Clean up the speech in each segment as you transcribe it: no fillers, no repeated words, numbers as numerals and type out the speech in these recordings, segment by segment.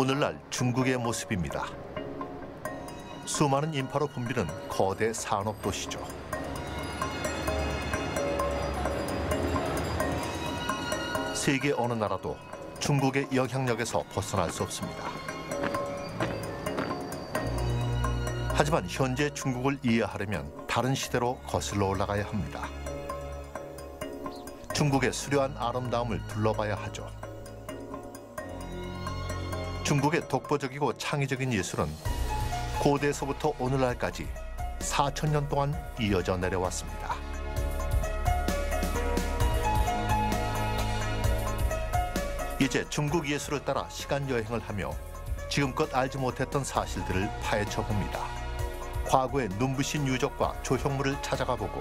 오늘날 중국의 모습입니다. 수많은 인파로 붐비는 거대 산업 도시죠. 세계 어느 나라도 중국의 영향력에서 벗어날 수 없습니다. 하지만 현재 중국을 이해하려면 다른 시대로 거슬러 올라가야 합니다. 중국의 수려한 아름다움을 둘러봐야 하죠. 중국의 독보적이고 창의적인 예술은 고대에서부터 오늘날까지 4,000년 동안 이어져 내려왔습니다. 이제 중국 예술을 따라 시간 여행을 하며 지금껏 알지 못했던 사실들을 파헤쳐 봅니다. 과거의 눈부신 유적과 조형물을 찾아가 보고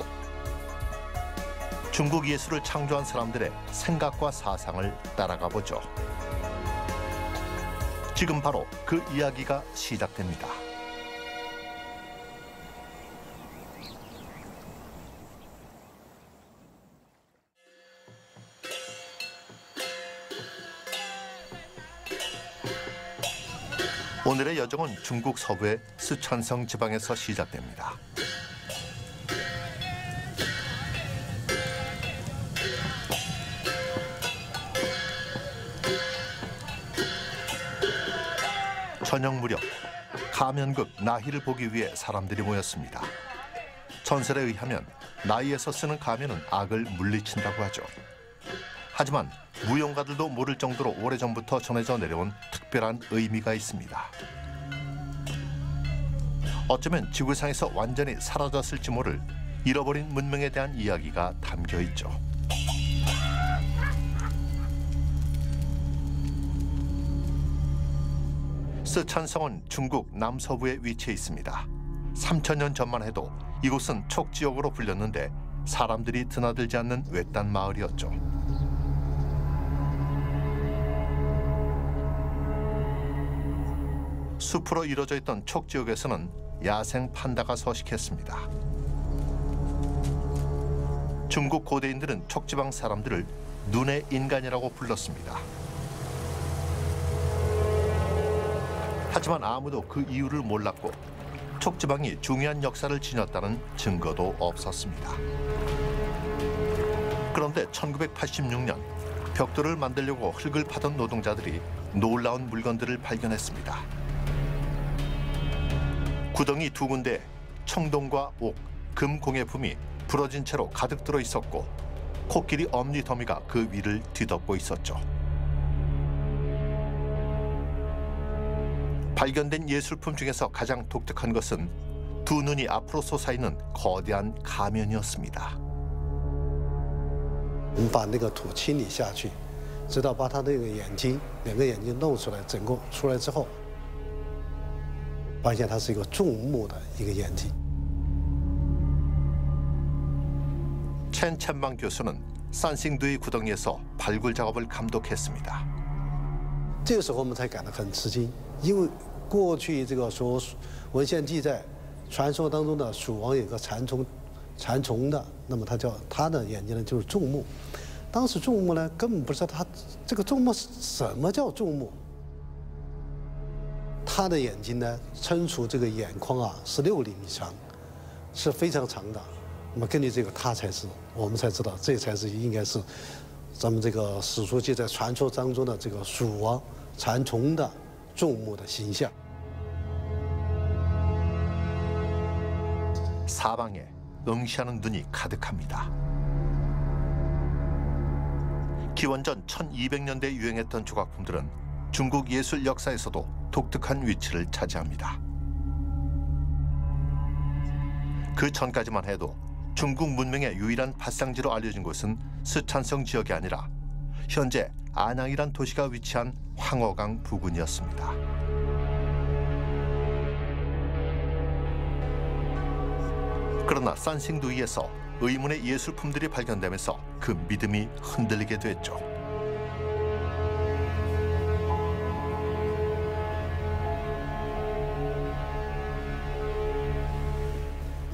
중국 예술을 창조한 사람들의 생각과 사상을 따라가 보죠. 지금 바로 그 이야기가 시작됩니다. 오늘의 여정은 중국 서부의 쓰촨성 지방에서 시작됩니다. 저녁 무렵 가면극 나희를 보기 위해 사람들이 모였습니다. 전설에 의하면 나희에서 쓰는 가면은 악을 물리친다고 하죠. 하지만 무용가들도 모를 정도로 오래전부터 전해져 내려온 특별한 의미가 있습니다. 어쩌면 지구상에서 완전히 사라졌을지 모를 잃어버린 문명에 대한 이야기가 담겨 있죠. 쓰촨성은 중국 남서부에 위치해 있습니다. 3,000년 전만 해도 이곳은 촉지역으로 불렸는데 사람들이 드나들지 않는 외딴 마을이었죠. 숲으로 이루어져 있던 촉지역에서는 야생 판다가 서식했습니다. 중국 고대인들은 촉지방 사람들을 눈의 인간이라고 불렀습니다. 하지만 아무도 그 이유를 몰랐고 촉지방이 중요한 역사를 지녔다는 증거도 없었습니다. 그런데 1986년 벽돌을 만들려고 흙을 파던 노동자들이 놀라운 물건들을 발견했습니다. 구덩이 두 군데에 청동과 옥, 금 공예품이 부러진 채로 가득 들어 있었고 코끼리 엄니 더미가 그 위를 뒤덮고 있었죠. 발견된 예술품 중에서 가장 독특한 것은 두 눈이 앞으로 솟아있는 거대한 가면이었습니다. 我们把那个土清理下去，直到把他那个眼睛，两个眼睛弄出来，整个出来之后，发现它是一个重目的一个眼睛。 첸첸망 교수는 산싱두이 구덩이에서 발굴 작업을 감독했습니다. 这个时候我们才感到很吃惊，因为过去这个说文献记载，传说当中的蜀王有个蚕虫的，那么他的眼睛呢就是重目。当时重目呢根本不知道他这个重目是什么叫重目。他的眼睛呢，称除这个眼眶啊16厘米长，是非常长的。那么根据这个，我们才知道，这才是应该是咱们这个史书记载传说当中的这个蜀王蚕虫的重目的形象。 사방에 응시하는 눈이 가득합니다. 기원전 1200년대에 유행했던 조각품들은 중국 예술 역사에서도 독특한 위치를 차지합니다. 그 전까지만 해도 중국 문명의 유일한 발상지로 알려진 곳은 쓰촨성 지역이 아니라 현재 안양이란 도시가 위치한 황허강 부근이었습니다. 그러나 산싱두이에서 의문의 예술품들이 발견되면서 그 믿음이 흔들리게 됐죠.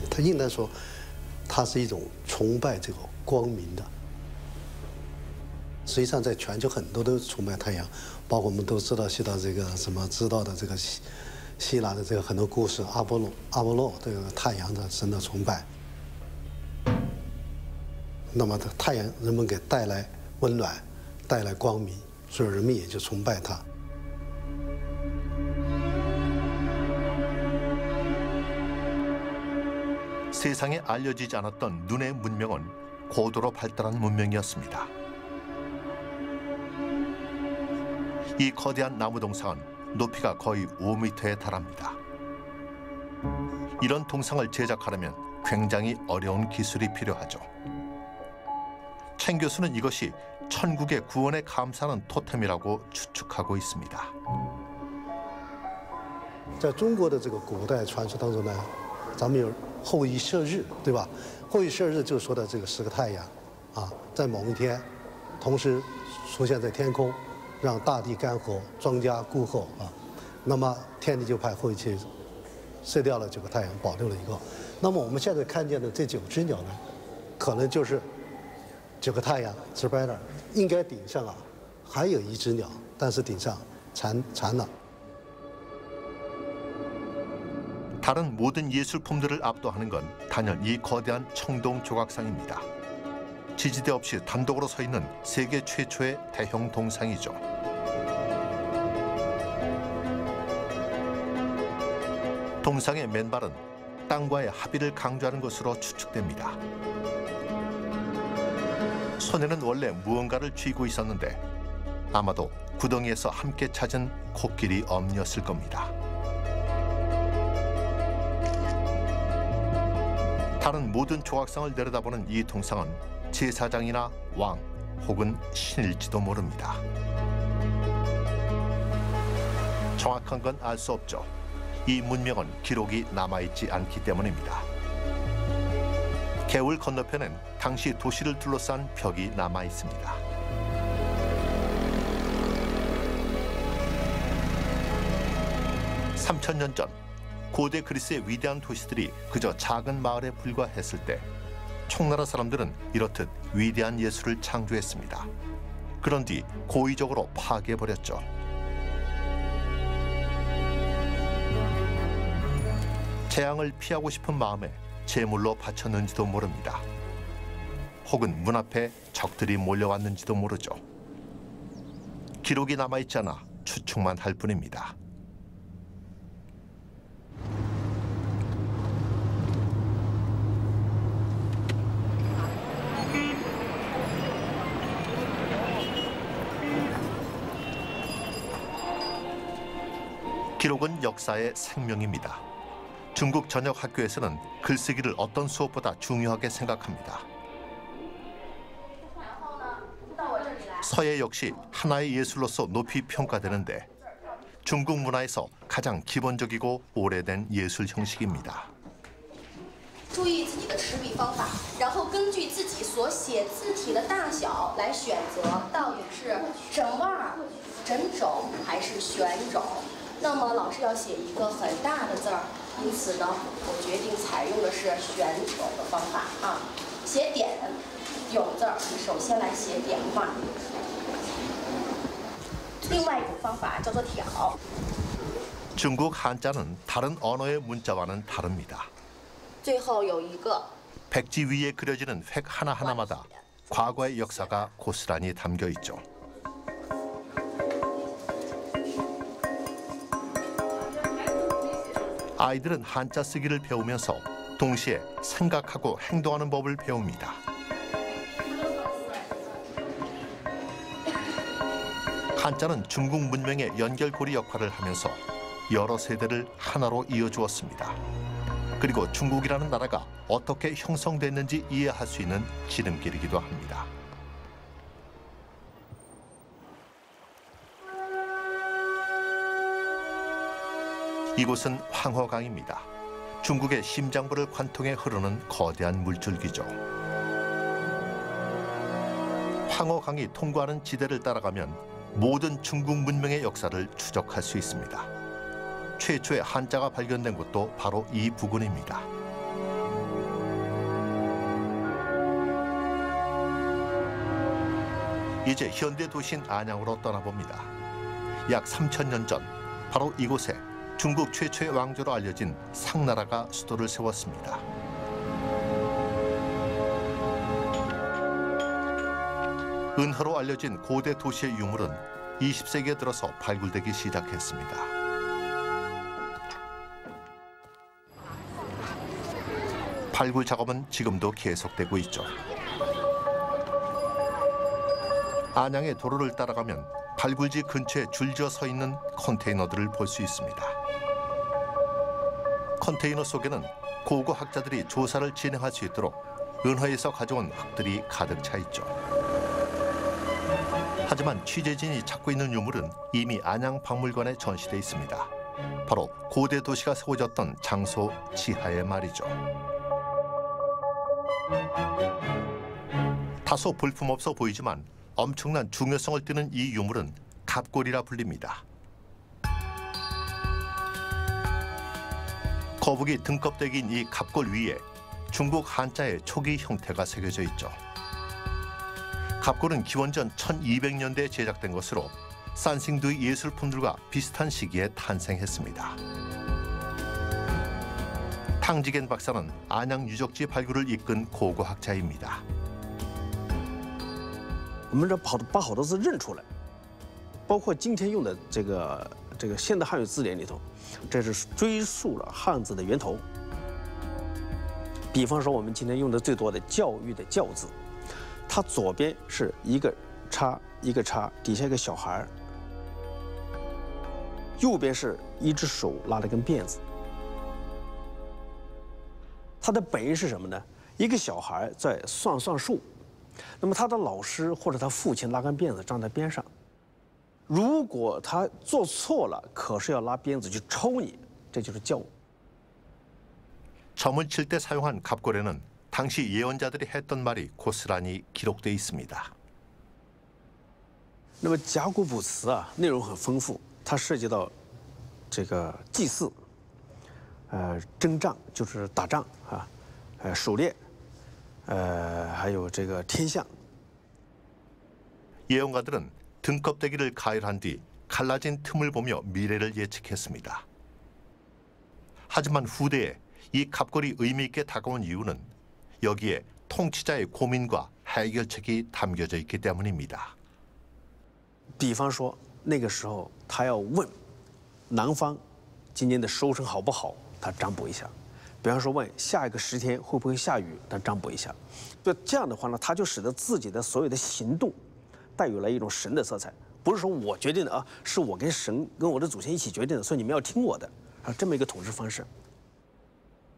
他应当说，它是一种崇拜这个光明的，实际上在全球很多都崇拜太阳，包括我们都知道这个什么知道的这个希腊的这个很多故事，阿波罗这个太阳的神的崇拜。那么太阳人们给带来温暖，带来光明，所以人们也就崇拜它。 세상에 알려지지 않았던 눈의 문명은 고도로 발달한 문명이었습니다. 이 거대한 나무 동상은 높이가 거의 5m에 달합니다. 이런 동상을 제작하려면 굉장히 어려운 기술이 필요하죠. 첸 교수는 이것이 천국의 구원에 감사하는 토템이라고 추측하고 있습니다. 在中国的这个古代传说当中呢，咱们有后羿射日，对吧？后羿射日就说的这个10个太阳，啊，在某一天，同时出现在天空，让大地干涸，庄稼固厚啊。那么天帝就派后羿去射掉了9个太阳，保留了1个。那么我们现在看见的这9只鸟呢，可能就是9个太阳直白点，应该顶上啊还有1只鸟，但是顶上残了。 다른 모든 예술품들을 압도하는 건 단연 이 거대한 청동 조각상입니다. 지지대 없이 단독으로 서 있는 세계 최초의 대형 동상이죠. 동상의 맨발은 땅과의 합의를 강조하는 것으로 추측됩니다. 손에는 원래 무언가를 쥐고 있었는데 아마도 구덩이에서 함께 찾은 코끼리 엄니였을 겁니다. 다른 모든 조각상을 내려다보는 이 동상은 제사장이나 왕 혹은 신일지도 모릅니다. 정확한 건 알 수 없죠. 이 문명은 기록이 남아있지 않기 때문입니다. 개울 건너편엔 당시 도시를 둘러싼 벽이 남아있습니다. (3000년) 전 고대 그리스의 위대한 도시들이 그저 작은 마을에 불과했을 때 총나라 사람들은 이렇듯 위대한 예술을 창조했습니다. 그런 뒤 고의적으로 파괴해버렸죠. 재앙을 피하고 싶은 마음에 제물로 바쳤는지도 모릅니다. 혹은 문 앞에 적들이 몰려왔는지도 모르죠. 기록이 남아있지 않아 추측만 할 뿐입니다. 기록은 역사의 생명입니다. 중국 전역 학교에서는 글쓰기를 어떤 수업보다 중요하게 생각합니다. 서예 역시 하나의 예술로서 높이 평가되는데 중국 문화에서 가장 기본적이고 오래된 예술 형식입니다. 注意自己的持笔方法，然后根据自己所写字体的大小来选择，到底是整腕、整肘还是旋肘。那么老师要写一个很大的字儿，因此呢，我决定采用的是旋肘的方法啊。写点酉字儿，首先来写点画。另外一种方法叫做挑。 중국 한자는 다른 언어의 문자와는 다릅니다. 最后有一个 백지 위에 그려지는 획 하나하나마다 과거의 역사가 고스란히 담겨 있죠. 아이들은 한자 쓰기를 배우면서 동시에 생각하고 행동하는 법을 배웁니다. 한자는 중국 문명의 연결고리 역할을 하면서 여러 세대를 하나로 이어주었습니다. 그리고 중국이라는 나라가 어떻게 형성됐는지 이해할 수 있는 지름길이기도 합니다. 이곳은 황허강입니다. 중국의 심장부를 관통해 흐르는 거대한 물줄기죠. 황허강이 통과하는 지대를 따라가면 모든 중국 문명의 역사를 추적할 수 있습니다. 최초의 한자가 발견된 곳도 바로 이 부근입니다. 이제 현대 도시인 안양으로 떠나봅니다. 약 3000년 전 바로 이곳에 중국 최초의 왕조로 알려진 상나라가 수도를 세웠습니다. 은하로 알려진 고대 도시의 유물은 20세기에 들어서 발굴되기 시작했습니다. 발굴 작업은 지금도 계속되고 있죠. 안양의 도로를 따라가면 발굴지 근처에 줄지어 서 있는 컨테이너들을 볼 수 있습니다. 컨테이너 속에는 고고학자들이 조사를 진행할 수 있도록 은하에서 가져온 흙들이 가득 차 있죠. 하지만 취재진이 찾고 있는 유물은 이미 안양박물관에 전시돼 있습니다. 바로 고대 도시가 세워졌던 장소 지하에 말이죠. 다소 볼품없어 보이지만 엄청난 중요성을 띠는 이 유물은 갑골이라 불립니다. 거북이 등껍데기인 이 갑골 위에 중국 한자의 초기 형태가 새겨져 있죠. 갑골은 기원전 1200년대에 제작된 것으로 산싱두의 예술품들과 비슷한 시기에 탄생했습니다. 탕지겐 박사는 안양 유적지 발굴을 이끈 고고학자입니다. 我们把好多字认出来，包括今天用的这个现代汉语字典里头，这是追溯了汉字的源头。比方说，我们今天用的最多的“教育”的“教”字，它左边是一个叉一个叉，底下一个小孩儿，右边是一只手拉了根辫子。它的本意是什么呢？一个小孩在算数。 那么他的老师或者他父亲拉根辫子站在边上，如果他做错了，可是要拉鞭子去抽你，这就是教。 점을 칠 때 사용한 갑골에는 당시 예언자들이 했던 말이 고스란히 기록돼 있습니다. 那么甲骨卜辞啊，内容很丰富，它涉及到这个祭祀，征战就是打仗啊，狩猎。 还有这个天象。 예언가들은 등껍데기를 가열한 뒤 갈라진 틈을 보며 미래를 예측했습니다. 하지만 후대에 이 갑골이 의미 있게 다가온 이유는 여기에 통치자의 고민과 해결책이 담겨져 있기 때문입니다. 比方说，那个时候他要问南方今年的收成好不好，他占卜一下。 比方说问下一个10天会不会下雨，他占卜一下，就这样的话呢，他就使得自己的所有的行动带有了一种神的色彩，不是说我决定的啊，是我跟神跟我的祖先一起决定的，所以你们要听我的啊，这么一个统治方式。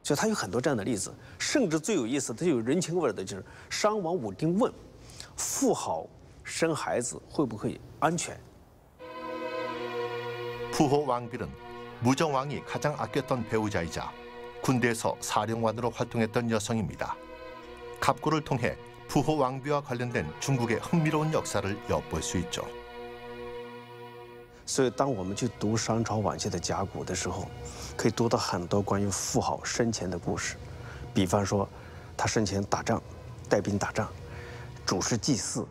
所以他有很多这样的例子，甚至最有意思的、最有人情味的就是商王武丁问妇好生孩子会不会安全？ 푸호 왕비는 무정 왕이 가장 아꼈던 배우자이자 군대에서 사령관으로 활동했던 여성입니다. 갑골을 통해 푸호 왕비와 관련된 중국의 흥미로운 역사를 엿볼 수 있죠. 所以，当我们去读商朝晚期的甲骨的时候，可以读到很多关于妇好生前的故事。比方说，他生前打仗，带兵打仗，主事祭祀，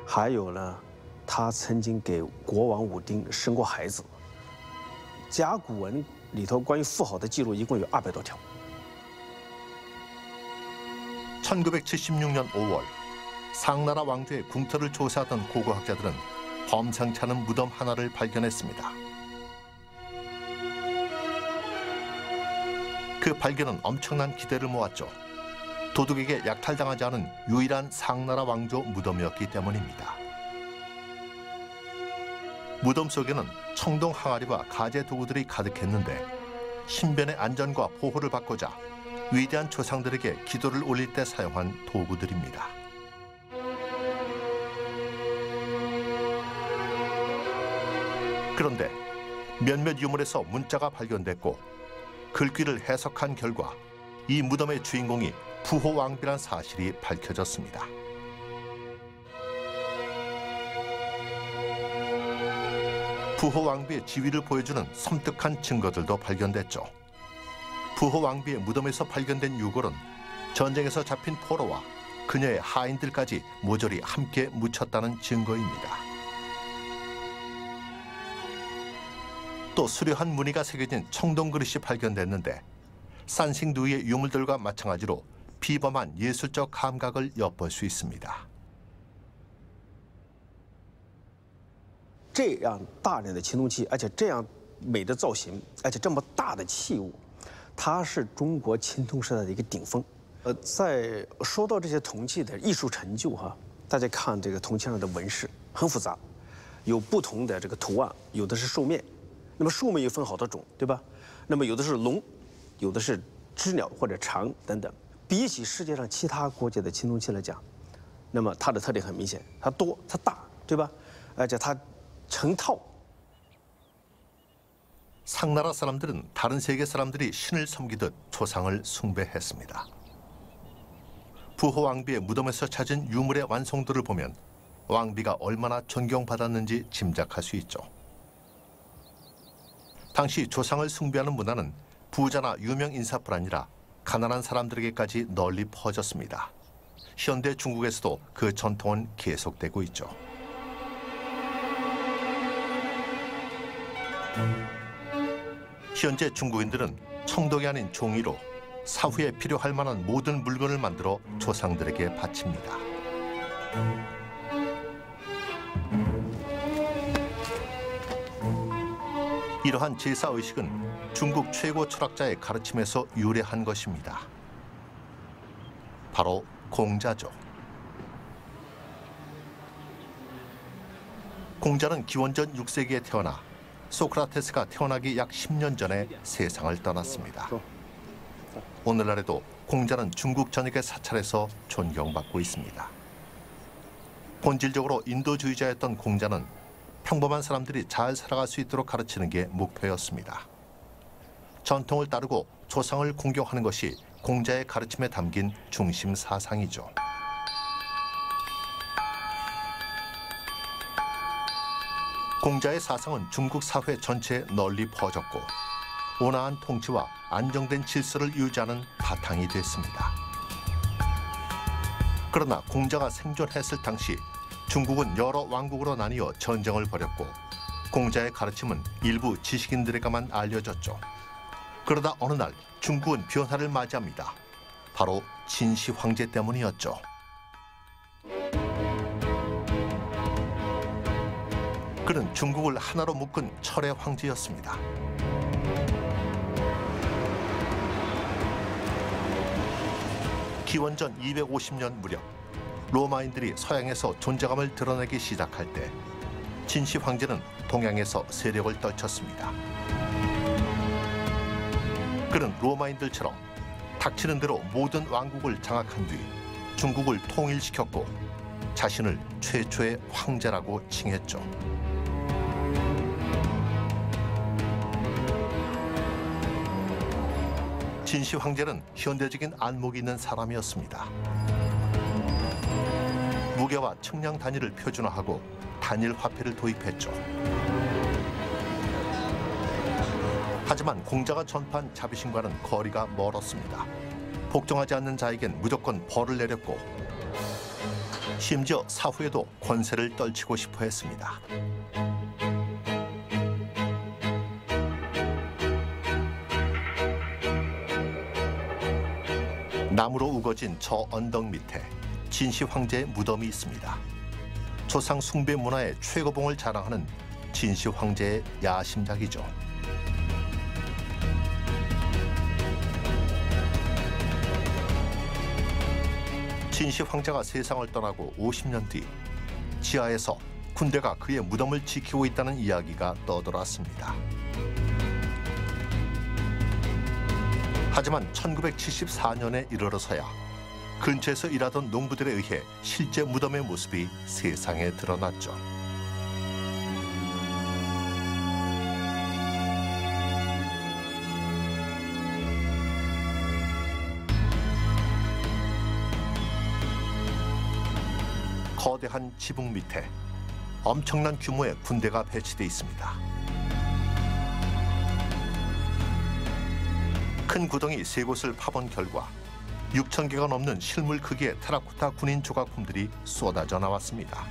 还有呢，他曾经给国王武丁生过孩子。甲骨文 里头关于妇好的记录一共有200多条。 1976년 5월 상나라 왕조의 궁터를 조사하던 고고학자들은 범상치 않은 무덤 하나를 발견했습니다. 그 발견은 엄청난 기대를 모았죠. 도둑에게 약탈당하지 않은 유일한 상나라 왕조 무덤이었기 때문입니다. 무덤 속에는 청동 항아리와 가재 도구들이 가득했는데 신변의 안전과 보호를 받고자 위대한 조상들에게 기도를 올릴 때 사용한 도구들입니다. 그런데 몇몇 유물에서 문자가 발견됐고 글귀를 해석한 결과 이 무덤의 주인공이 푸호 왕비란 사실이 밝혀졌습니다. 푸호 왕비의 지위를 보여주는 섬뜩한 증거들도 발견됐죠. 푸호 왕비의 무덤에서 발견된 유골은 전쟁에서 잡힌 포로와 그녀의 하인들까지 모조리 함께 묻혔다는 증거입니다. 또 수려한 무늬가 새겨진 청동 그릇이 발견됐는데 산싱두이의 유물들과 마찬가지로 비범한 예술적 감각을 엿볼 수 있습니다. 这样大量的青铜器，而且这样美的造型，而且这么大的器物，它是中国青铜时代的一个顶峰。在说到这些铜器的艺术成就哈，大家看这个铜器上的纹饰很复杂，有不同的这个图案，有的是兽面，那么兽面又分好多种，对吧？那么有的是龙，有的是知鸟或者蝉等等。比起世界上其他国家的青铜器来讲，那么它的特点很明显，它多，它大，对吧？而且它 成套. 상나라 사람들은 다른 세계 사람들이 신을 섬기듯 조상을 숭배했습니다. 부호 왕비의 무덤에서 찾은 유물의 완성도를 보면 왕비가 얼마나 존경받았는지 짐작할 수 있죠. 당시 조상을 숭배하는 문화는 부자나 유명 인사뿐 아니라 가난한 사람들에게까지 널리 퍼졌습니다. 현대 중국에서도 그 전통은 계속되고 있죠. 현재 중국인들은 청동이 아닌 종이로 사후에 필요할 만한 모든 물건을 만들어 조상들에게 바칩니다. 이러한 제사의식은 중국 최고 철학자의 가르침에서 유래한 것입니다. 바로 공자죠. 공자는 기원전 6세기에 태어나 소크라테스가 태어나기 약 10년 전에 세상을 떠났습니다. 오늘날에도 공자는 중국 전역의 사찰에서 존경받고 있습니다. 본질적으로 인도주의자였던 공자는 평범한 사람들이 잘 살아갈 수 있도록 가르치는 게 목표였습니다. 전통을 따르고 조상을 공경하는 것이 공자의 가르침에 담긴 중심 사상이죠. 공자의 사상은 중국 사회 전체에 널리 퍼졌고 온화한 통치와 안정된 질서를 유지하는 바탕이 됐습니다. 그러나 공자가 생존했을 당시 중국은 여러 왕국으로 나뉘어 전쟁을 벌였고 공자의 가르침은 일부 지식인들에게만 알려졌죠. 그러다 어느 날 중국은 변화를 맞이합니다. 바로 진시 황제 때문이었죠. 그는 중국을 하나로 묶은 철의 황제였습니다. 기원전 250년 무렵 로마인들이 서양에서 존재감을 드러내기 시작할 때 진시 황제는 동양에서 세력을 떨쳤습니다. 그는 로마인들처럼 닥치는 대로 모든 왕국을 장악한 뒤 중국을 통일시켰고 자신을 최초의 황제라고 칭했죠. 진시 황제는 현대적인 안목이 있는 사람이었습니다. 무게와 측량 단위를 표준화하고 단일 화폐를 도입했죠. 하지만 공자가 전파한 자비심과는 거리가 멀었습니다. 복종하지 않는 자에겐 무조건 벌을 내렸고 심지어 사후에도 권세를 떨치고 싶어 했습니다. 나무로 우거진 저 언덕 밑에 진시 황제의 무덤이 있습니다. 조상 숭배 문화의 최고봉을 자랑하는 진시 황제의 야심작이죠. 진시 황제가 세상을 떠나고 50년 뒤 지하에서 군대가 그의 무덤을 지키고 있다는 이야기가 떠돌았습니다. 하지만 1974년에 이르러서야 근처에서 일하던 농부들에 의해 실제 무덤의 모습이 세상에 드러났죠. 거대한 지붕 밑에 엄청난 규모의 군대가 배치돼 있습니다. 큰 구덩이 3곳을 파본 결과 6,000개가 넘는 실물 크기의 테라코타 군인 조각품들이 쏟아져 나왔습니다.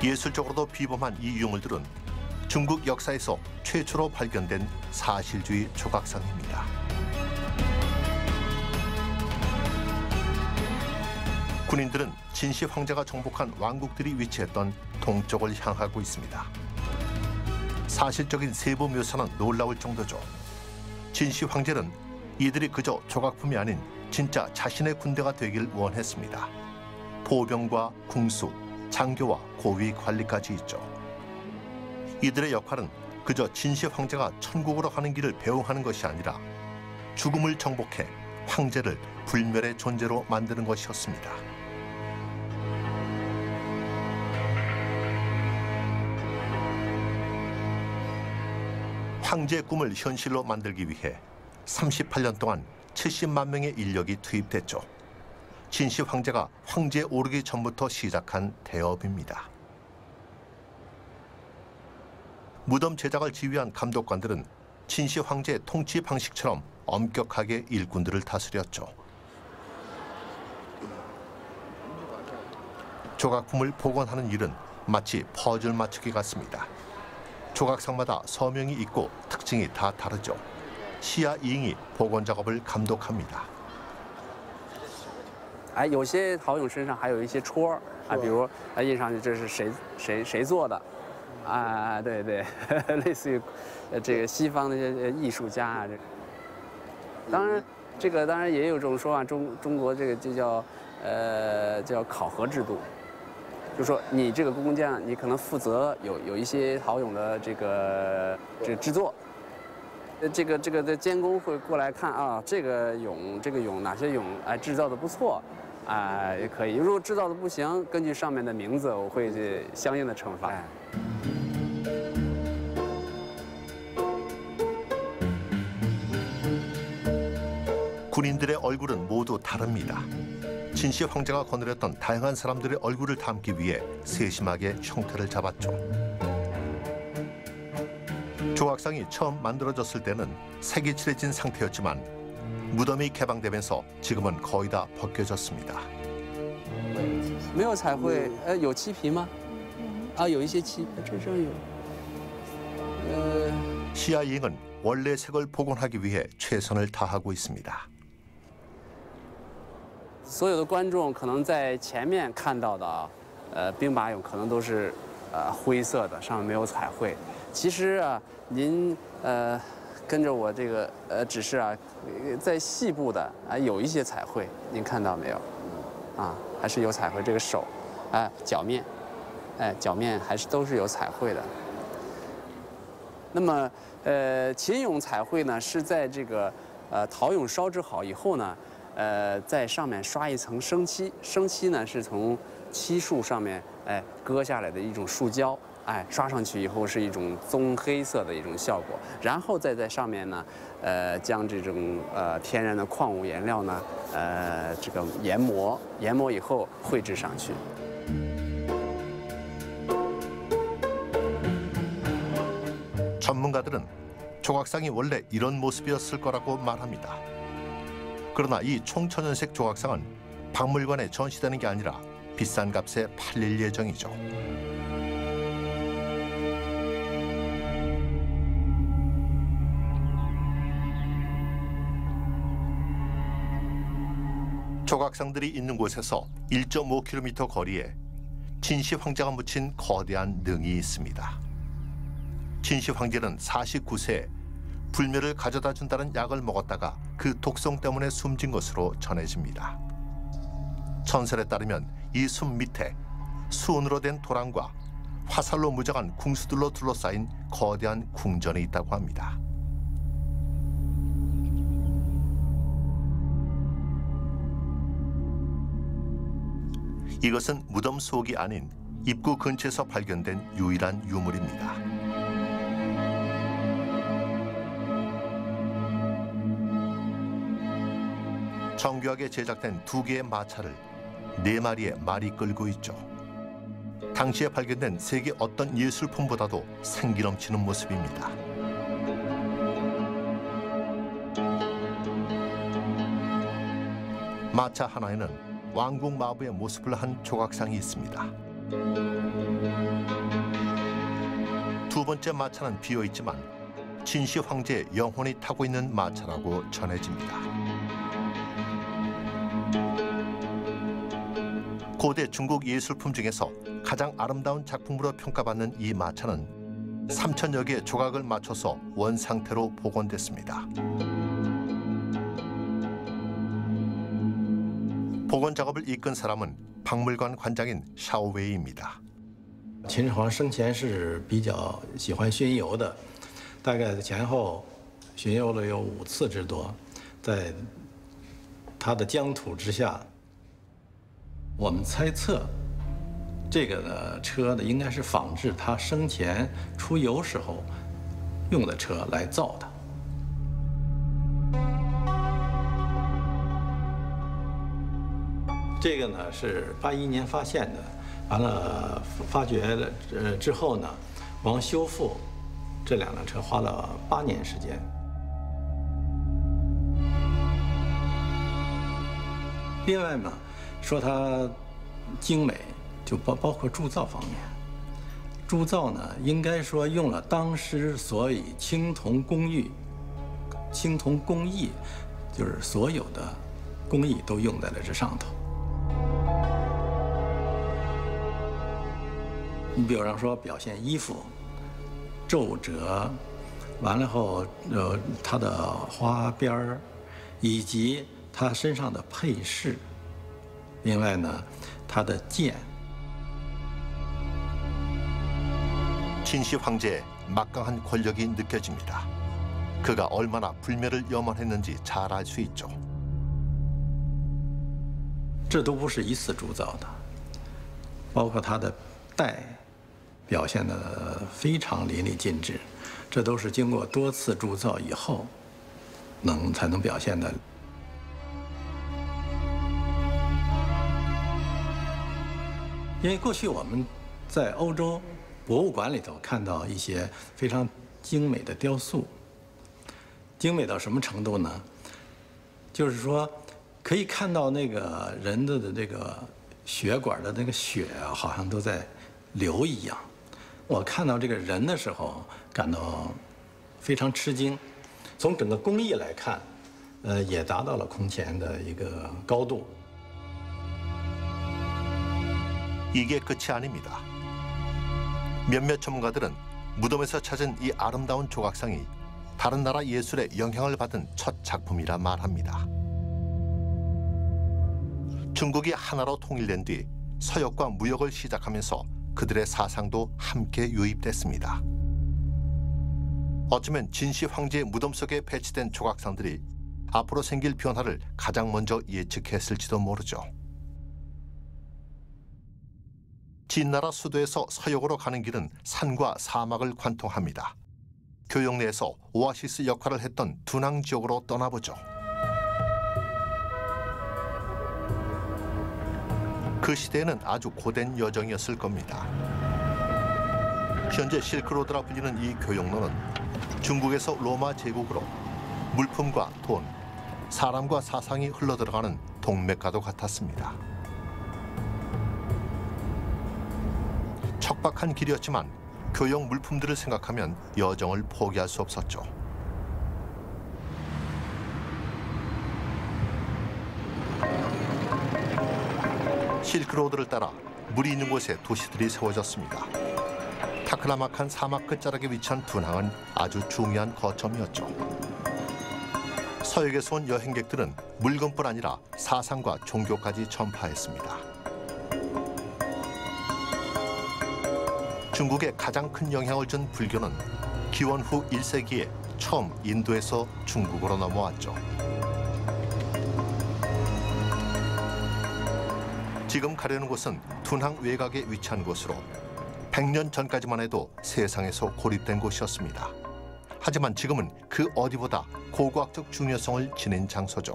예술적으로도 비범한 이 유물들은 중국 역사에서 최초로 발견된 사실주의 조각상입니다. 군인들은 진시 황제가 정복한 왕국들이 위치했던 동쪽을 향하고 있습니다. 사실적인 세부 묘사는 놀라울 정도죠. 진시 황제는 이들이 그저 조각품이 아닌 진짜 자신의 군대가 되길 원했습니다. 보병과 궁수, 장교와 고위 관리까지 있죠. 이들의 역할은 그저 진시 황제가 천국으로 가는 길을 배웅하는 것이 아니라 죽음을 정복해 황제를 불멸의 존재로 만드는 것이었습니다. 황제의 꿈을 현실로 만들기 위해 38년 동안 70만 명의 인력이 투입됐죠. 진시 황제가 황제에 오르기 전부터 시작한 대업입니다. 무덤 제작을 지휘한 감독관들은 진시 황제의 통치 방식처럼 엄격하게 일꾼들을 다스렸죠. 조각품을 복원하는 일은 마치 퍼즐 맞추기 같습니다. 조각상마다 서명이 있고 특징이 다 다르죠. 시야 이잉이 복원 작업을 감독합니다. 有些陶俑身上还有一些戳啊，比如印上去这是谁做的，啊，对对，类似于这个西方的一些艺术家啊，当然这个当然也有种说法，中国这个就叫考核制度。 就说你这个工匠，你可能负责有一些陶俑的这个制作，这个的监工会过来看啊，这个俑哪些俑哎制造的不错，啊也可以。如果制造的不行，根据上面的名字，我会这相应的惩罚。 군인들의 얼굴은 모두 다릅니다. 진시 황제가 거느렸던 다양한 사람들의 얼굴을 담기 위해 세심하게 형태를 잡았죠. 조각상이 처음 만들어졌을 때는 색이 칠해진 상태였지만 무덤이 개방되면서 지금은 거의 다 벗겨졌습니다. 没有彩绘，有漆皮吗？啊，有一些漆，这上有。시야 이잉은 원래 색을 복원하기 위해 최선을 다하고 있습니다. 所有的观众可能在前面看到的，兵马俑可能都是灰色的，上面没有彩绘。其实啊，您跟着我这个指示啊，在细部的啊有一些彩绘，您看到没有？啊，还是有彩绘。这个手，脚面，脚面还是都是有彩绘的。那么秦俑彩绘呢，是在这个陶俑烧制好以后呢。 在上面刷一层生漆，生漆呢是从漆树上面割下来的一种树胶，刷上去以后是一种棕黑色的一种效果，然后再在上面呢，将这种天然的矿物颜料呢，这个研磨以后绘制上去。 전문가들은 조각상이 원래 이런 모습이었을 거라고 말합니다. 그러나 이 총천연색 조각상은 박물관에 전시되는 게 아니라 비싼 값에 팔릴 예정이죠. 조각상들이 있는 곳에서 1.5km 거리에 진시 황제가 묻힌 거대한 능이 있습니다. 진시 황제는 49세에 불멸을 가져다 준다는 약을 먹었다가 그 독성 때문에 숨진 것으로 전해집니다. 전설에 따르면 이 숨 밑에 수은으로 된 도랑과 화살로 무장한 궁수들로 둘러싸인 거대한 궁전이 있다고 합니다. 이것은 무덤 속이 아닌 입구 근처에서 발견된 유일한 유물입니다. 정교하게 제작된 2개의 마차를 4마리의 말이 끌고 있죠. 당시에 발견된 세계 어떤 예술품보다도 생기 넘치는 모습입니다. 마차 하나에는 왕궁 마부의 모습을 한 조각상이 있습니다. 두 번째 마차는 비어있지만 진시 황제의 영혼이 타고 있는 마차라고 전해집니다. 고대 중국 예술품 중에서 가장 아름다운 작품으로 평가받는 이 마차는 3,000여 개의 조각을 맞춰서 원상태로 복원됐습니다. 복원 작업을 이끈 사람은 박물관 관장인 샤오웨이입니다. 秦始皇生前是比较喜欢巡游的，大概前后巡游了有5次之多，在他的疆土之下，我们猜测这个呢车呢应该是仿制他生前出游时候用的车来造的。这个呢是81年发现的。 完了，发掘了之后呢，光修复这2辆车花了8年时间。另外嘛，说它精美，就包括铸造方面。铸造呢，应该说用了当时所以青铜工艺，就是所有的工艺都用在了这上头。 你比方说表现衣服皱褶，完了后它的花边儿，以及它身上的配饰。另外呢，它的剑。 진시 황제의 막강한 권력이 느껴집니다. 그가 얼마나 불멸을 염원했는지 잘 알 수 있죠. 这都不是一次铸造的，包括它的带。 表现得非常淋漓尽致，这都是经过多次铸造以后，才能表现的。因为过去我们在欧洲博物馆里头看到一些非常精美的雕塑，精美到什么程度呢？就是说，可以看到那个人的这个血管的那个血啊，好像都在流一样。 我看到这个人的时候，感到非常吃惊。从整个工艺来看，也达到了空前的一个高度。 이게 끝이 아닙니다. 몇몇 전문가들은 무덤에서 찾은 이 아름다운 조각상이 다른 나라 예술에 영향을 받은 첫 작품이라 말합니다. 중국이 하나로 통일된 뒤 서역과 무역을 시작하면서 그들의 사상도 함께 유입됐습니다. 어쩌면 진시 황제의 무덤 속에 배치된 조각상들이 앞으로 생길 변화를 가장 먼저 예측했을지도 모르죠. 진나라 수도에서 서역으로 가는 길은 산과 사막을 관통합니다. 교역 내에서 오아시스 역할을 했던 둔항 지역으로 떠나보죠. 그 시대에는 아주 고된 여정이었을 겁니다. 현재 실크로드라 불리는 이 교역로는 중국에서 로마 제국으로 물품과 돈, 사람과 사상이 흘러들어가는 동맥과도 같았습니다. 척박한 길이었지만 교역 물품들을 생각하면 여정을 포기할 수 없었죠. 실크로드를 따라 물이 있는 곳에 도시들이 세워졌습니다. 타크라막한 사막 끝자락에 위치한 둔항은 아주 중요한 거점이었죠. 서역에서 온 여행객들은 물건뿐 아니라 사상과 종교까지 전파했습니다. 중국에 가장 큰 영향을 준 불교는 기원 후 1세기에 처음 인도에서 중국으로 넘어왔죠. 지금 가려는 곳은 둔항 외곽에 위치한 곳으로 100년 전까지만 해도 세상에서 고립된 곳이었습니다. 하지만 지금은 그 어디보다 고고학적 중요성을 지닌 장소죠.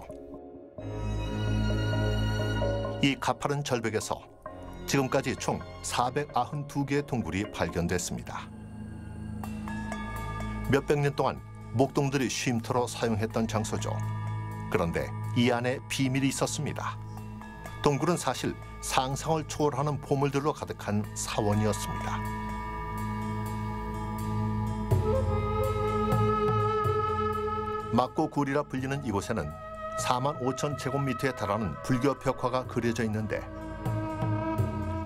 이 가파른 절벽에서 지금까지 총 492개의 동굴이 발견됐습니다. 몇백 년 동안 목동들이 쉼터로 사용했던 장소죠. 그런데 이 안에 비밀이 있었습니다. 동굴은 사실 상상을 초월하는 보물들로 가득한 사원이었습니다. 막고굴이라 불리는 이곳에는 45,000제곱미터에 달하는 불교 벽화가 그려져 있는데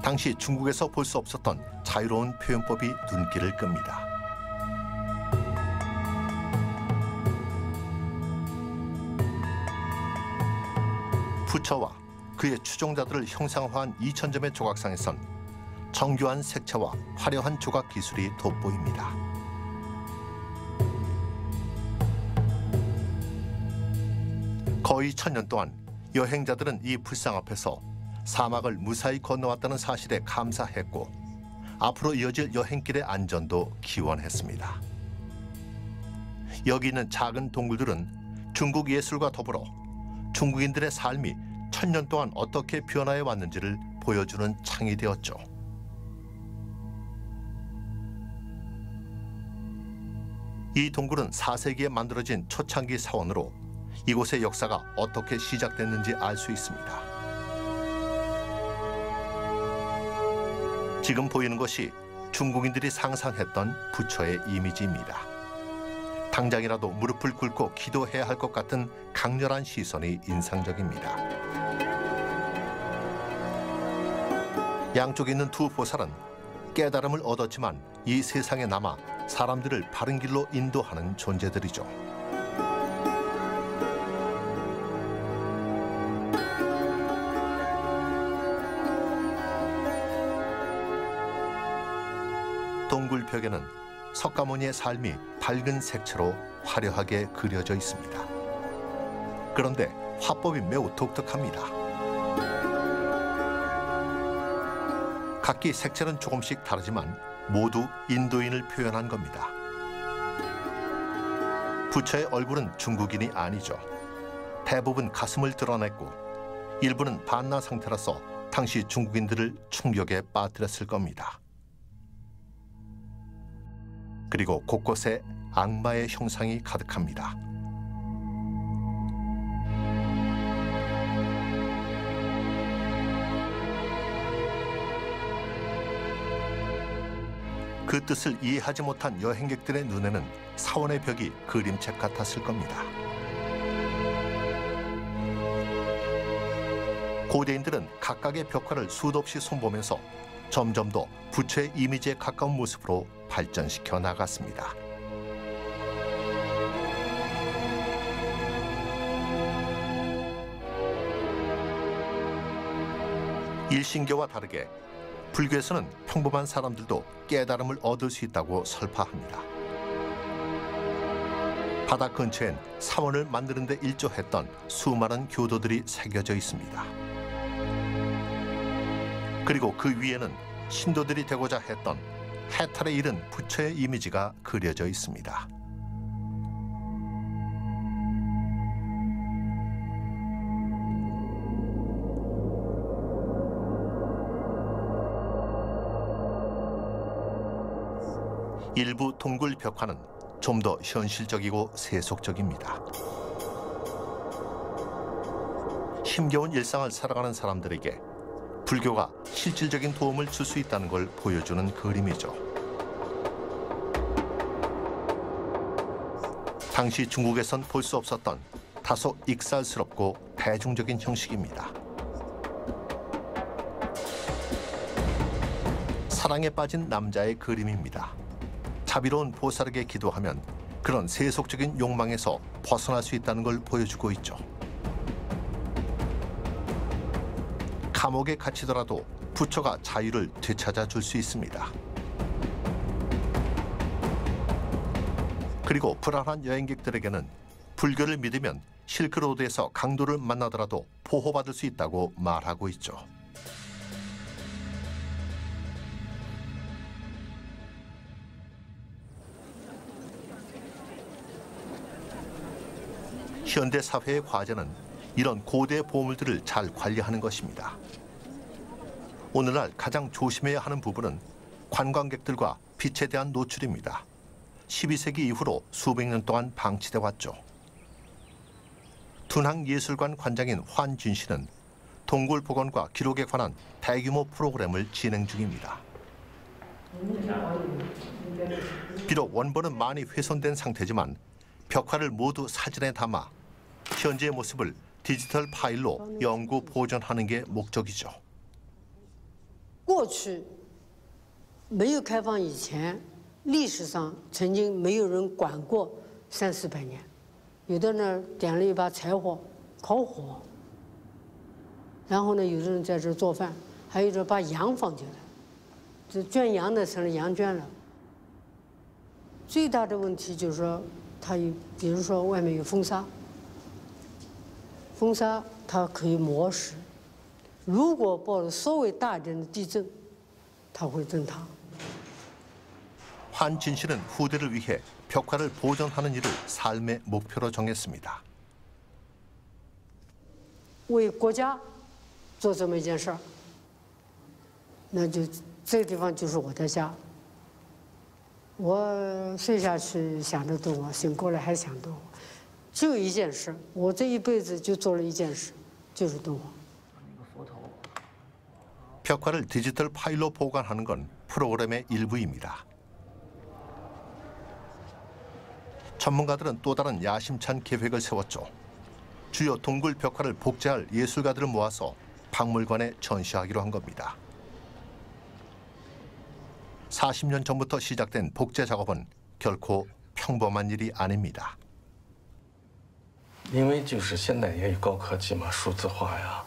당시 중국에서 볼 수 없었던 자유로운 표현법이 눈길을 끕니다. 부처와 그의 추종자들을 형상화한 2000점의 조각상에선 정교한 색채와 화려한 조각 기술이 돋보입니다. 거의 1000년 동안 여행자들은 이 불상 앞에서 사막을 무사히 건너왔다는 사실에 감사했고 앞으로 이어질 여행길의 안전도 기원했습니다. 여기 있는 작은 동굴들은 중국 예술과 더불어 중국인들의 삶이 1000년 동안 어떻게 변화해 왔는지를 보여주는 창이 되었죠. 이 동굴은 4세기에 만들어진 초창기 사원으로 이곳의 역사가 어떻게 시작됐는지 알 수 있습니다. 지금 보이는 것이 중국인들이 상상했던 부처의 이미지입니다. 당장이라도 무릎을 꿇고 기도해야 할 것 같은 강렬한 시선이 인상적입니다. 양쪽에 있는 두 보살은 깨달음을 얻었지만 이 세상에 남아 사람들을 바른 길로 인도하는 존재들이죠. 동굴 벽에는 석가모니의 삶이 밝은 색채로 화려하게 그려져 있습니다. 그런데 화법이 매우 독특합니다. 각기 색채는 조금씩 다르지만 모두 인도인을 표현한 겁니다. 부처의 얼굴은 중국인이 아니죠. 대부분 가슴을 드러냈고 일부는 반나 상태라서 당시 중국인들을 충격에 빠뜨렸을 겁니다. 그리고 곳곳에 악마의 형상이 가득합니다. 그 뜻을 이해하지 못한 여행객들의 눈에는 사원의 벽이 그림책 같았을 겁니다. 고대인들은 각각의 벽화를 수도 없이 손보면서 점점 더 부처의 이미지에 가까운 모습으로 발전시켜 나갔습니다. 일신교와 다르게 불교에서는 평범한 사람들도 깨달음을 얻을 수 있다고 설파합니다. 바다 근처엔 사원을 만드는 데 일조했던 수많은 교도들이 새겨져 있습니다. 그리고 그 위에는 신도들이 되고자 했던 해탈에 이른 부처의 이미지가 그려져 있습니다. 일부 동굴 벽화는 좀 더 현실적이고 세속적입니다. 힘겨운 일상을 살아가는 사람들에게 불교가 실질적인 도움을 줄 수 있다는 걸 보여주는 그림이죠. 당시 중국에선 볼 수 없었던 다소 익살스럽고 대중적인 형식입니다. 사랑에 빠진 남자의 그림입니다. 자비로운 보살에게 기도하면 그런 세속적인 욕망에서 벗어날 수 있다는 걸 보여주고 있죠. 감옥에 갇히더라도 부처가 자유를 되찾아 줄 수 있습니다. 그리고 불안한 여행객들에게는 불교를 믿으면 실크로드에서 강도를 만나더라도 보호받을 수 있다고 말하고 있죠. 현대 사회의 과제는 이런 고대 보물들을 잘 관리하는 것입니다. 오늘날 가장 조심해야 하는 부분은 관광객들과 빛에 대한 노출입니다. 12세기 이후로 수백 년 동안 방치돼 왔죠. 둔항예술관 관장인 환진 씨는 동굴 복원과 기록에 관한 대규모 프로그램을 진행 중입니다. 비록 원본은 많이 훼손된 상태지만 벽화를 모두 사진에 담아 현재의 모습을 디지털 파일로 영구 보존하는 게 목적이죠. 过去没有开放以前，历史上曾经没有人管过300-400年，有的呢点了一把柴火烤火，然后呢有的人在这做饭，还有的把羊放进来，这圈羊的成了羊圈了。最大的问题就是说，它有，比如说外面有风沙，风沙它可以磨蚀。 如果报了稍微大一点的地震，它会震塌。 환진 씨는 후대를 위해 벽화를 보존하는 일을 삶의 목표로 정했습니다. 为国家做这么一件事儿，那就这个地方就是我的家。我睡下去想着动我，醒过来还想动我，就一件事，我这一辈子就做了一件事，就是动我。 벽화를 디지털 파일로 보관하는 건 프로그램의 일부입니다. 전문가들은 또 다른 야심찬 계획을 세웠죠. 주요 동굴 벽화를 복제할 예술가들을 모아서 박물관에 전시하기로 한 겁니다. 40년 전부터 시작된 복제 작업은 결코 평범한 일이 아닙니다. 因为就是现在也有高科技嘛，数字化呀，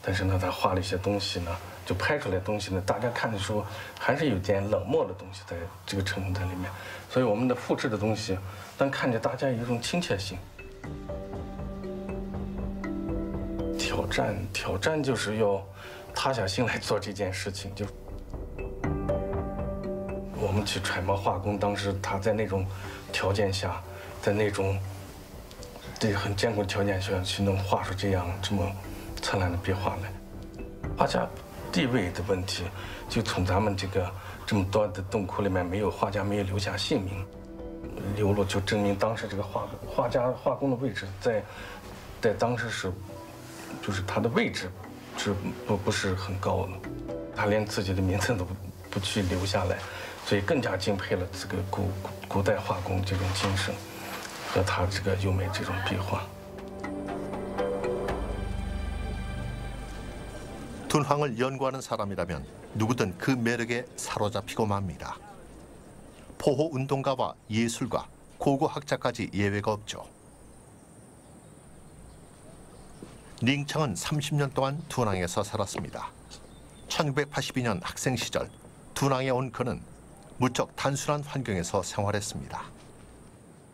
但是呢，他画了一些东西呢。 就拍出来的东西呢，大家看的时候还是有点冷漠的东西在这个成分在里面，所以我们的复制的东西，但看着大家有一种亲切性。挑战就是要塌下心来做这件事情。就我们去揣摩画工，当时他在那种条件下，在那种很艰苦条件下去能画出这么灿烂的壁画来，画家 地位的问题，就从咱们这么多的洞窟里面，没有画家没有留下姓名，流落就证明当时这个画家画工的位置在当时就是他的位置是不是很高的，他连自己的名字都不去留下来，所以更加敬佩了这个古代画工这种精神和他这个优美这种壁画。 둔황을 연구하는 사람이라면 누구든 그 매력에 사로잡히고 맙니다. 포호 운동가와 예술가, 고고학자까지 예외가 없죠. 링창은 30년 동안 둔항에서 살았습니다. 1982년 학생 시절 둔항에 온 그는 무척 단순한 환경에서 생활했습니다.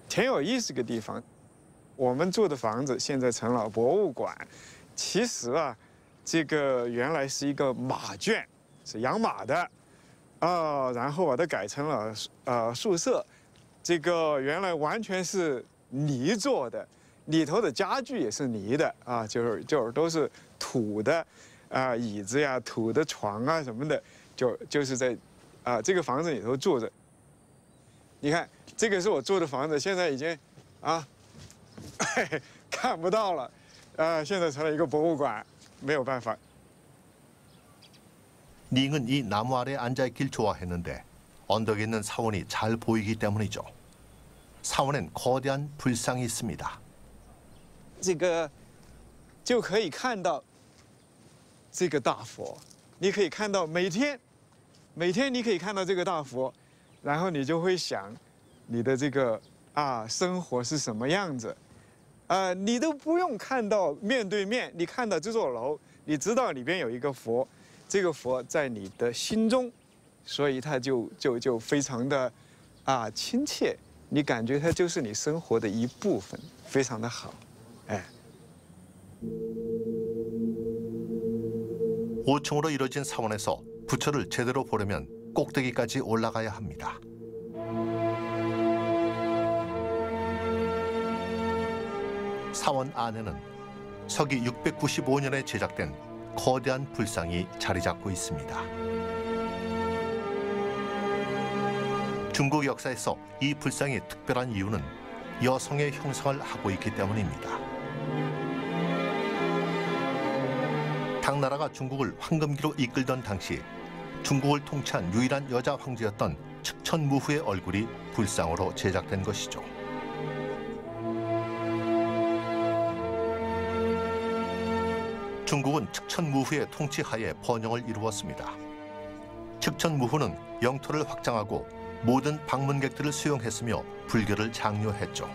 挺有意思的地方，我们住的房子现在成了博物馆。其实啊。 这个原来是一个马圈，是养马的，然后把它改成了宿舍。这个原来完全是泥做的，里头的家具也是泥的啊，就是都是土的，椅子呀、土的床啊什么的，就是在这个房子里头住着。你看，这个是我住的房子，现在已经看不到了，现在成了一个博物馆。 没有办法。 링은 이 나무 아래 앉아있길 좋아했는데 언덕에 있는 사원이 잘 보이기 때문이죠. 사원엔 거대한 불상이 있습니다. 这个就可以看到这个大佛，你可以看到每天你可以看到这个大佛，然后你就会想你的这个生活是什么样子。 你都不用看到面对面，你看到这座楼，你知道里边有一个佛，这个佛在你的心中，所以它就非常的亲切，你感觉它就是你生活的一部分，非常的好，哎。 5층으로 이루어진 사원에서 부처를 제대로 보려면 꼭대기까지 올라가야 합니다. 사원 안에는 서기 695년에 제작된 거대한 불상이 자리 잡고 있습니다. 중국 역사에서 이 불상이 특별한 이유는 여성의 형상을 하고 있기 때문입니다. 당나라가 중국을 황금기로 이끌던 당시 중국을 통치한 유일한 여자 황제였던 측천무후의 얼굴이 불상으로 제작된 것이죠. 중국은 측천무후의 통치하에 번영을 이루었습니다. 측천무후는 영토를 확장하고 모든 방문객들을 수용했으며 불교를 장려했죠.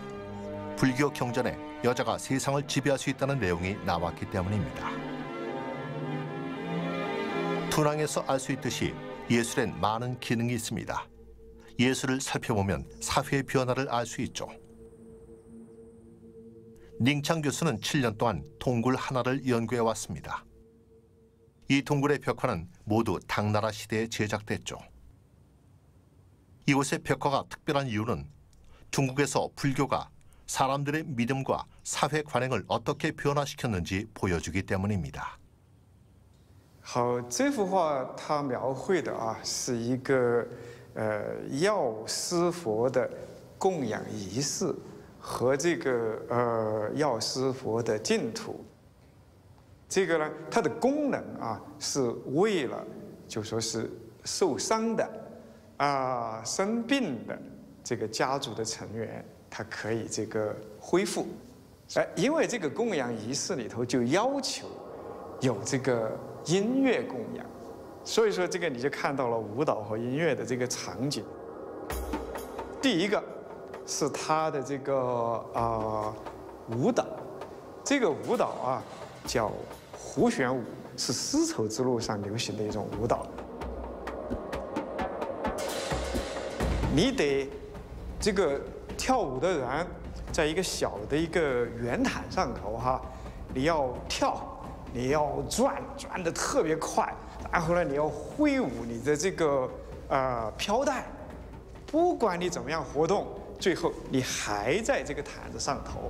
불교 경전에 여자가 세상을 지배할 수 있다는 내용이 나왔기 때문입니다. tun항에서 알 수 있듯이 예술엔 많은 기능이 있습니다. 예술을 살펴보면 사회의 변화를 알 수 있죠. 닝창 교수는 7년 동안 동굴 하나를 연구해 왔습니다. 이 동굴의 벽화는 모두 당나라 시대에 제작됐죠. 이곳의 벽화가 특별한 이유는 중국에서 불교가 사람들의 믿음과 사회 관행을 어떻게 변화시켰는지 보여주기 때문입니다. 好，这幅画它描绘的是一个药师佛的供养仪式和这个药师佛的净土。这个呢，它的功能是为了就说是受伤的生病的这个家族的成员，他可以这个恢复。因为这个供养仪式里头就要求有这个 音乐供养，所以说这个你就看到了舞蹈和音乐的这个场景。第一个是他的这个舞蹈，这个舞蹈叫胡旋舞，是丝绸之路上流行的一种舞蹈。你得这个跳舞的人在一个小的一个圆毯上头你要跳。 你要转得特别快，然后呢，你要挥舞你的这个飘带，不管你怎么样活动，最后你还在这个毯子上头。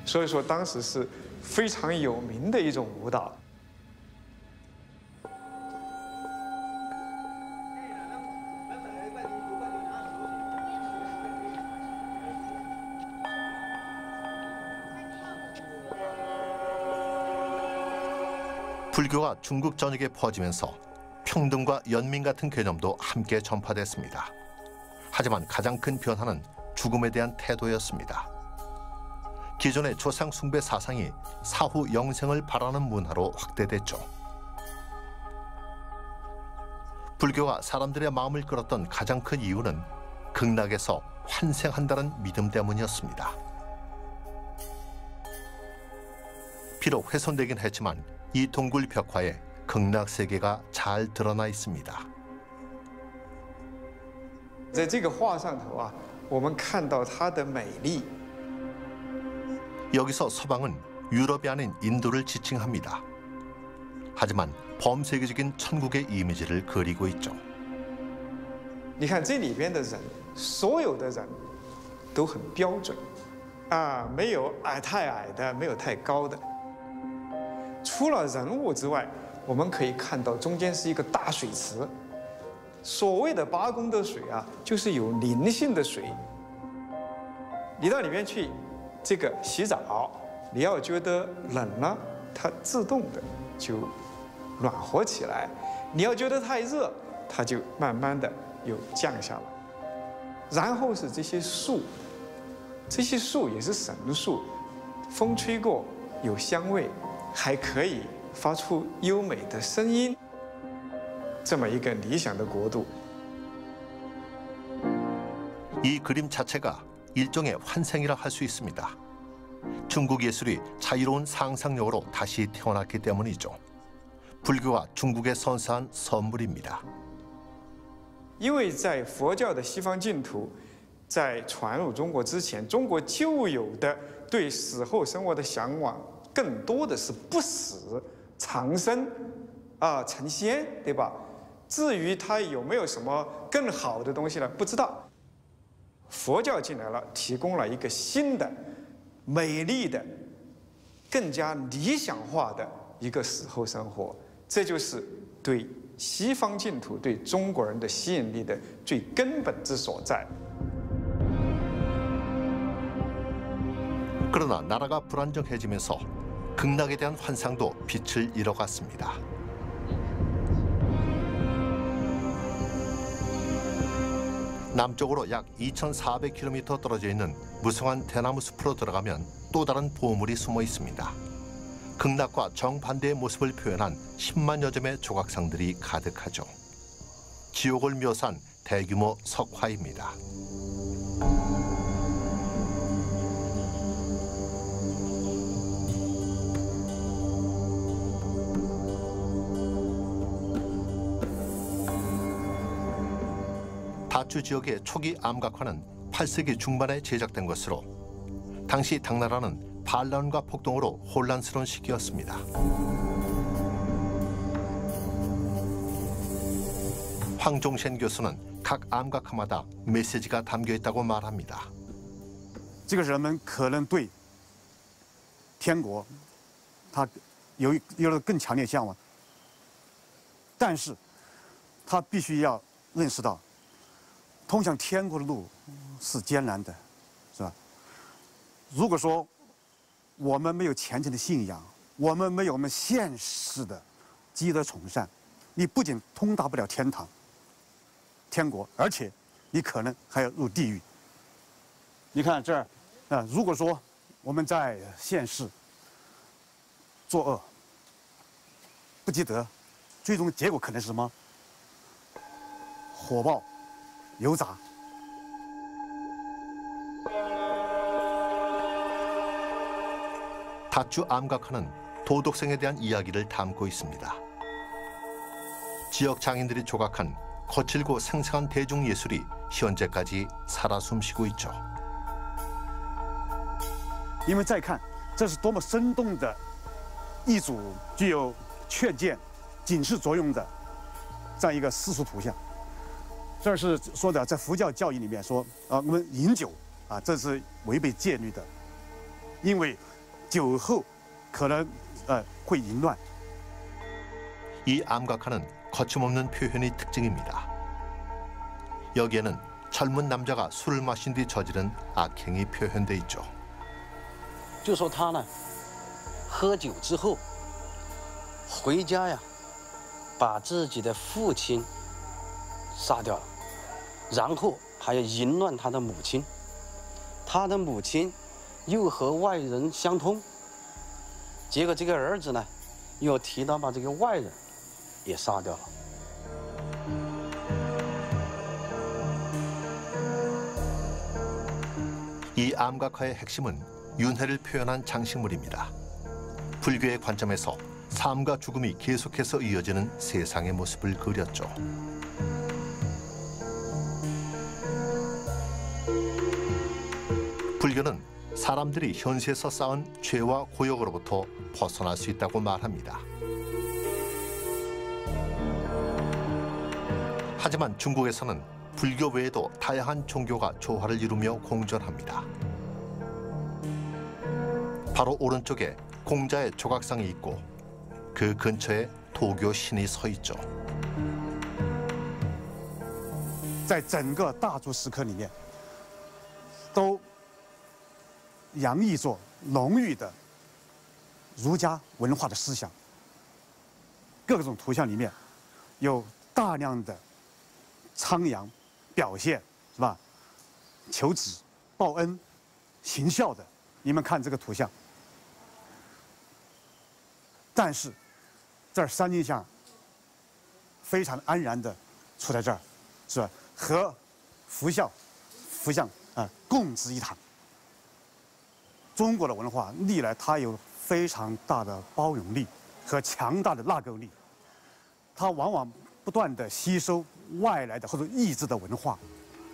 所以说，当时是非常有名的一种舞蹈。 불교가 중국 전역에 퍼지면서 평등과 연민 같은 개념도 함께 전파됐습니다. 하지만 가장 큰 변화는 죽음에 대한 태도였습니다. 기존의 조상 숭배 사상이 사후 영생을 바라는 문화로 확대됐죠. 불교가 사람들의 마음을 끌었던 가장 큰 이유는 극락에서 환생한다는 믿음 때문이었습니다. 비록 훼손되긴 했지만 이 동굴 벽화에 극락 세계가 잘 드러나 있습니다. 在这个画上头我们看到它的美丽。 여기서 서방은 유럽이 아닌 인도를 지칭합니다. 하지만 범세계적인 천국의 이미지를 그리고 있죠. 你看这里边的人，所有的人都很标准，没有太矮的，没有太高的。除了人物之外，我们可以看到中间是一个大水池。所谓的八功德水就是有灵性的水。你到里面去，这个洗澡，你要觉得冷了，它自动的就暖和起来；你要觉得太热，它就慢慢的又降下来。然后是这些树，这些树也是神树，风吹过有香味，还可以发出优美的声音。这么一个理想的国度。 이 그림 자체가 일종의 환생이라 할 수 있습니다. 중국 예술이 자유로운 상상력으로 다시 태어났기 때문이죠. 불교가 중국에 선사한 선물입니다. 因为在佛教的西方净土，在传入中国之前，中国就有的对死后生活的向往，更多的是不死、长生、成仙，对吧？至于它有没有什么更好的东西呢？不知道。佛教进来了，提供了一个新的、美丽的、更加理想化的一个死后生活，这就是对 西方净土对中国人的吸引力的最根本之所在。 그러나 나라가 불안정해지면서 극락에 대한 환상도 빛을 잃어갔습니다. 남쪽으로 약 2,400km 떨어져 있는 무성한 대나무 숲으로 들어가면 또 다른 보물이 숨어 있습니다. 극락과 정반대의 모습을 표현한 10만여 점의 조각상들이 가득하죠. 지옥을 묘사한 대규모 석화입니다. 다주 지역의 초기 암각화는 8세기 중반에 제작된 것으로 당시 당나라는 반란과 폭동으로 혼란스러운 시기였습니다. 황종신 교수는 각 암각화마다 메시지가 담겨 있다고 말합니다. 这个人们可能对天国他有了更强烈向往，但是他必须要认识到，通向天国的路是艰难的，是吧？如果说我们没有虔诚的信仰，我们没有我们现实的积德从善，你不仅通达不了天国，而且你可能还要入地狱。你看这儿，如果说我们在现世作恶，不积德，最终结果可能是什么？火爆、油炸。 다주 암각화는 도덕성에 대한 이야기를 담고 있습니다. 지역 장인들이 조각한 거칠고 생생한 대중예술이 현재까지 살아 숨쉬고 있죠. 你们再看，这是多么生动的一组具有劝谏、警示作用的这样一个世俗图像。这是说的，在佛教教义里面说，我们饮酒这是违背戒律的，因为酒后可能会淫乱。 이 암각화는 거침없는 표현이 특징입니다. 여기에는 젊은 남자가 술을 마신 뒤 저지른 악행이 표현돼 있죠. 就说他呢，喝酒之后回家呀，把自己的父亲杀掉了，然后还要淫乱他的母亲，他的母亲又和外人相通，结果这个儿子呢，又提到把这个外人也杀掉了。 이 암각화의 핵심은 윤회를 표현한 장식물입니다. 불교의 관점에서 삶과 죽음이 계속해서 이어지는 세상의 모습을 그렸죠. 불교는 사람들이 현세에서 쌓은 죄와 고역으로부터 벗어날 수 있다고 말합니다. 하지만 중국에서는 불교 외에도 다양한 종교가 조화를 이루며 공존합니다. 바로 오른쪽에 공자의 조각상이 있고 그 근처에 도교 신이 서 있죠. 在整个大足石刻里面，都洋溢着浓郁的儒家文化的思想。各种图像里面有大量的苍扬表现，是吧？求子、报恩、行孝的，你们看这个图像。但是这儿三金像非常安然的处在这儿，是吧？和佛像共执一堂。中国的文化历来它有非常大的包容力和强大的纳垢力，它往往不断的吸收外来的或者异质的文化，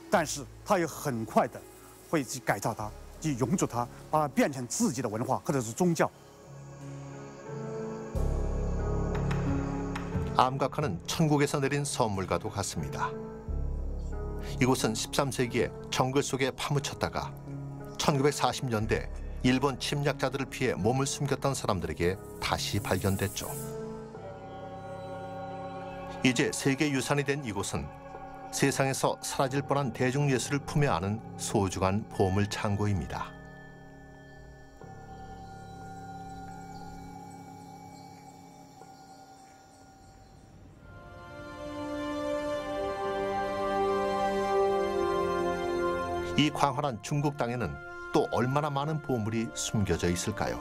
但是它又很快的会去改造它，去融入它，把它变成自己的文化或者是宗教。 암각화는 천국에서 내린 선물과도 같습니다. 이곳은 13세기에 정글 속에 파묻혔다가 1940년대 일본 침략자들을 피해 몸을 숨겼던 사람들에게 다시 발견됐죠. 이제 세계유산이 된 이곳은 세상에서 사라질 뻔한 대중예술을 품에 안은 소중한 보물창고입니다. 이 광활한 중국 땅에는 또 얼마나 많은 보물이 숨겨져 있을까요?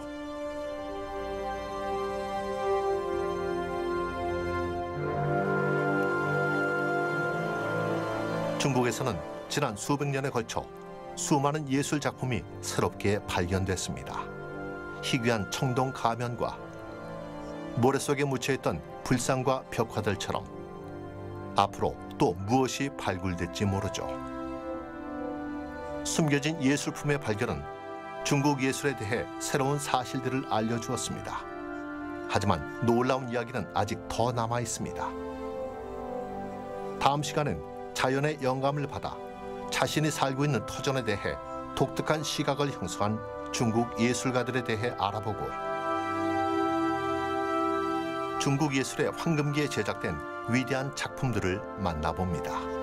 중국에서는 지난 수백 년에 걸쳐 수많은 예술 작품이 새롭게 발견됐습니다. 희귀한 청동 가면과 모래 속에 묻혀있던 불상과 벽화들처럼 앞으로 또 무엇이 발굴될지 모르죠. 숨겨진 예술품의 발견은 중국 예술에 대해 새로운 사실들을 알려주었습니다. 하지만 놀라운 이야기는 아직 더 남아 있습니다. 다음 시간은 자연의 영감을 받아 자신이 살고 있는 터전에 대해 독특한 시각을 형성한 중국 예술가들에 대해 알아보고 중국 예술의 황금기에 제작된 위대한 작품들을 만나봅니다.